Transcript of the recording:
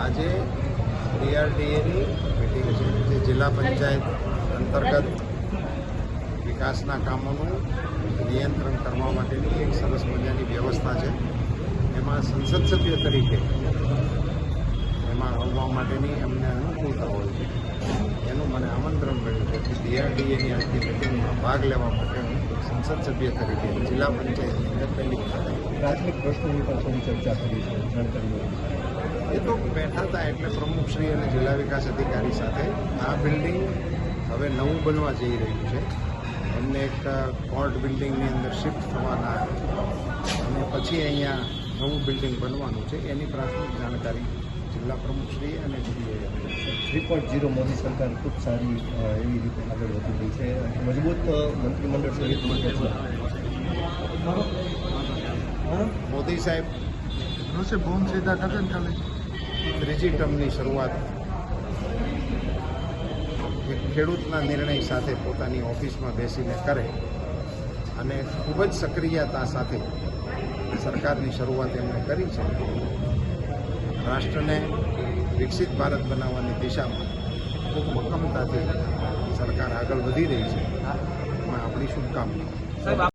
આજે DRDAની મિટિંગ છે, જે જિલ્લા પંચાયત અંતર્ગત વિકાસના કામોનું નિયંત્રણ કરવા માટેની એક સરસ મજાની વ્યવસ્થા છે. એમાં સંસદ સભ્ય તરીકે એમાં આવવા માટેની એમને અનુકૂળતા હોય છે. એનું મને આમંત્રણ મળ્યું છે કે DRDAની આજની મિટિંગમાં ભાગ લેવા માટે હું સંસદ સભ્ય તરીકે જિલ્લા પંચાયતની અંદર પહેલી વખત પ્રાથમિક પ્રશ્નોની પણ થોડી ચર્ચા કરી છે, જાણકારી એ તો બેઠા હતા એટલે પ્રમુખશ્રી અને જિલ્લા વિકાસ અધિકારી સાથે આ બિલ્ડિંગ હવે નવું બનવા જઈ રહ્યું છે. એમને એક કોર્ટ બિલ્ડિંગની અંદર શિફ્ટ થવાના અને પછી અહીંયા નવું બિલ્ડિંગ બનવાનું છે એની પ્રાથમિક જાણકારી જિલ્લા પ્રમુખશ્રી અને DRDA 3.0 મોદી સરકાર ખૂબ સારી એવી રીતે આગળ વધી રહી છે. મજબૂત મંત્રીમંડળ સહિત મોદી સાહેબ બોમ્બ સીધા ટકન ચાલે ત્રીજી ટર્મની શરૂઆત એક ખેડૂતના નિર્ણય સાથે પોતાની ઓફિસમાં બેસીને કરે અને ખૂબ જ સક્રિયતા સાથે સરકારની શરૂઆત એમણે કરી છે. રાષ્ટ્રને વિકસિત ભારત બનાવવાની દિશામાં ખૂબ મક્કમતાથી સરકાર આગળ વધી રહી છે. એમાં આપણી શુભકામના.